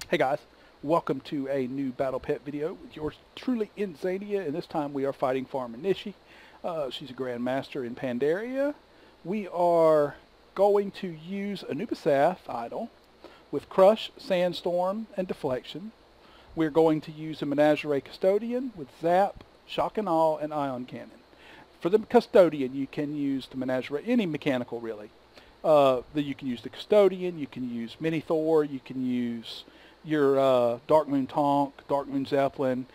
Hey guys, welcome to a new Battle Pet video with yours truly Inzainia, and this time we are fighting Farmer Nishi. She's a Grandmaster in Pandaria. We are going to use Anubisath idol with Crush, Sandstorm, and Deflection. We're going to use a Menagerie Custodian with Zap, Shock and Awe, and Ion Cannon. For the Custodian, you can use the Menagerie, any mechanical really. You can use the Custodian, you can use Mini Thor, you can use your Dark Moon Tonk, Dark Moon Zeppelin.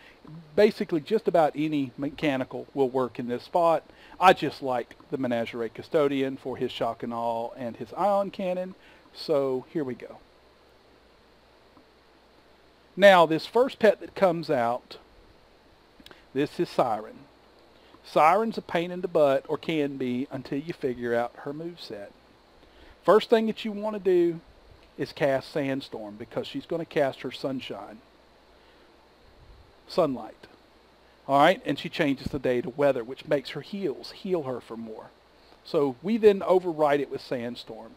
Basically just about any mechanical will work in this spot. I just like the Menagerie Custodian for his Shock and Awe and his Ion Cannon. So here we go. Now this first pet that comes out, this is Siren. Siren's a pain in the butt, or can be, until you figure out her moveset. First thing that you want to do is cast Sandstorm, because she's going to cast her Sunlight. Alright, and she changes the day to weather, which makes her heal her for more. So we then override it with Sandstorm.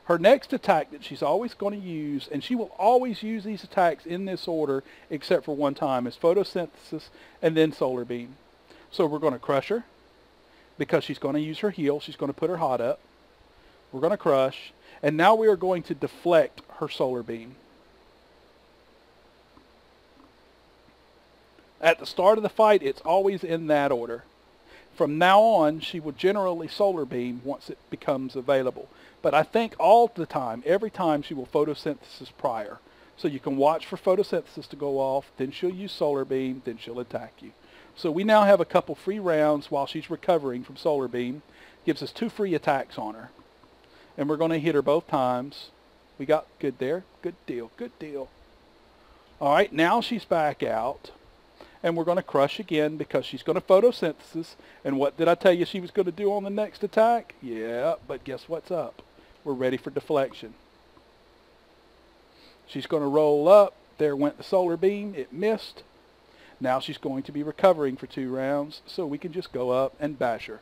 Her next attack that she's always going to use, and she will always use these attacks in this order except for one time, is Photosynthesis and then Solar Beam. So we're going to crush her, because she's going to use her heal. She's going to put her hot up. We're going to crush, and now we are going to deflect her Solar Beam. At the start of the fight, it's always in that order. From now on, she will generally Solar Beam once it becomes available. But I think all the time, every time, she will Photosynthesis prior. So you can watch for Photosynthesis to go off, then she'll use Solar Beam, then she'll attack you. So we now have a couple free rounds while she's recovering from Solar Beam. Gives us 2 free attacks on her. And we're going to hit her both times. We got good there. Good deal. Good deal. Alright, now she's back out. And we're going to crush again because she's going to Photosynthesis. And what did I tell you she was going to do on the next attack? Yeah, but guess what's up? We're ready for deflection. She's going to roll up. There went the Solar Beam. It missed. Now she's going to be recovering for 2 rounds. So we can just go up and bash her.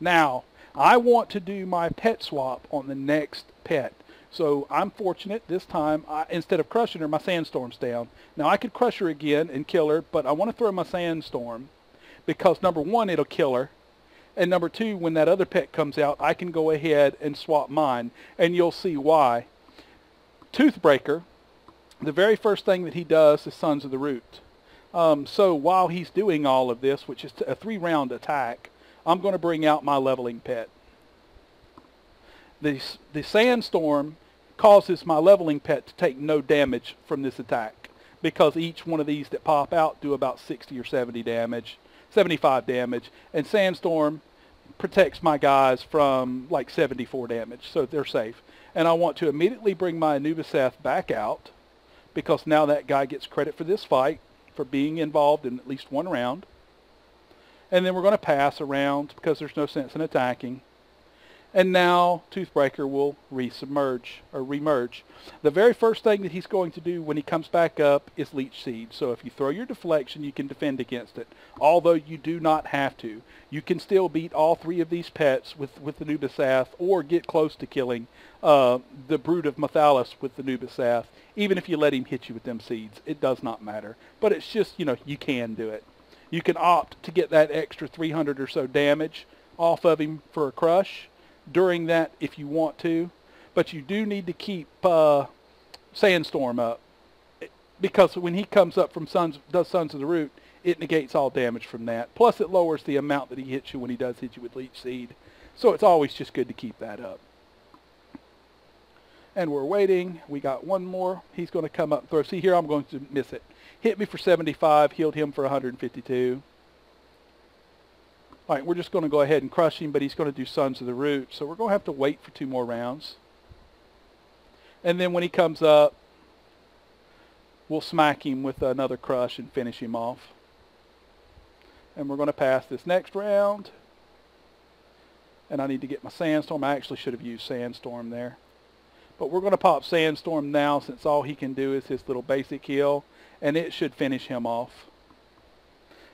Now, I want to do my pet swap on the next pet. So I'm fortunate this time, instead of crushing her, my Sandstorm's down. Now I could crush her again and kill her, but I want to throw my Sandstorm because number 1, it'll kill her. And number 2, when that other pet comes out, I can go ahead and swap mine. And you'll see why. Toothbreaker, the very first thing that he does is Sons of the Root. So while he's doing all of this, which is a 3-round attack, I'm going to bring out my leveling pet. The Sandstorm causes my leveling pet to take no damage from this attack, because each one of these that pop out do about 60 or 70 damage, 75 damage, and Sandstorm protects my guys from like 74 damage, so they're safe. And I want to immediately bring my Anubisath back out, because now that guy gets credit for this fight, for being involved in at least 1 round. And then we're going to pass around because there's no sense in attacking. And now Toothbreaker will remerge. The very first thing that he's going to do when he comes back up is Leech Seed. So if you throw your deflection, you can defend against it. Although you do not have to. You can still beat all 3 of these pets with the Anubisath, or get close to killing the Brood of Mathalis with the Anubisath. Even if you let him hit you with them seeds, it does not matter. But it's just, you can do it. You can opt to get that extra 300 or so damage off of him for a crush during that if you want to. But you do need to keep Sandstorm up, because when he comes up from Sons of the Root, it negates all damage from that. Plus it lowers the amount that he hits you when he does hit you with Leech Seed. So it's always just good to keep that up. And we're waiting. We got 1 more. He's going to come up and throw. See here, I'm going to miss it. Hit me for 75, healed him for 152. Alright, we're just going to go ahead and crush him, but he's going to do Sons of the Root. So we're going to have to wait for 2 more rounds. And then when he comes up, we'll smack him with another crush and finish him off. And we're going to pass this next round. And I need to get my Sandstorm. I actually should have used Sandstorm there. But we're going to pop Sandstorm now, since all he can do is his little basic heal. And it should finish him off.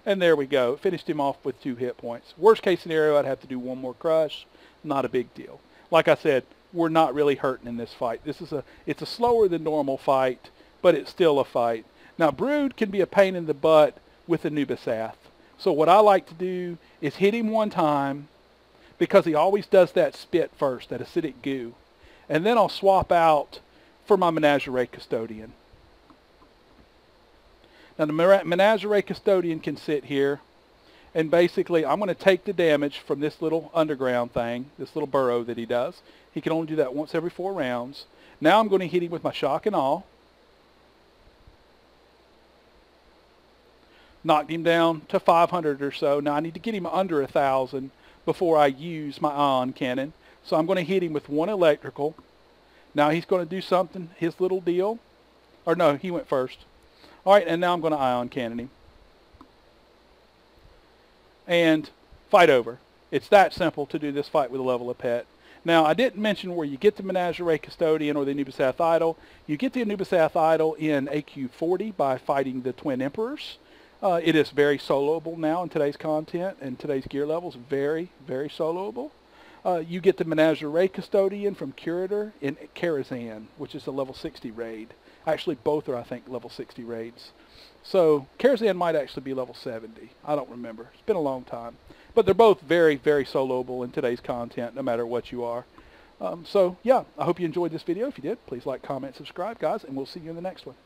And there we go. It finished him off with 2 hit points. Worst case scenario, I'd have to do 1 more crush. Not a big deal. Like I said, we're not really hurting in this fight. It's a slower than normal fight, but it's still a fight. Now, Brood can be a pain in the butt with Anubisath. So what I like to do is hit him one time, because he always does that spit first, that acidic goo. And then I'll swap out for my Menagerie Custodian. Now the Menagerie Custodian can sit here, and basically I'm going to take the damage from this little underground thing, this little burrow that he does. He can only do that once every 4 rounds. Now I'm going to hit him with my Shock and Awe. Knocked him down to 500 or so. Now I need to get him under 1,000 before I use my ion cannon. So I'm going to hit him with 1 electrical. Now he's going to do something, his little deal. Or no, he went first. Alright, and now I'm going to ion cannon him. And fight over. It's that simple to do this fight with a level of pet. Now, I didn't mention where you get the Menagerie Custodian or the Anubisath Idol. You get the Anubisath Idol in AQ40 by fighting the Twin Emperors. It is very soloable now in today's content and today's gear levels. Very, very soloable. You get the Menagerie Custodian from Curator in Karazhan, which is a level 60 raid. Actually, both are, I think, level 60 raids. So, Karazhan might actually be level 70. I don't remember. It's been a long time. But they're both very, very soloable in today's content, no matter what you are. So, yeah, I hope you enjoyed this video. If you did, please like, comment, subscribe, guys, and we'll see you in the next one.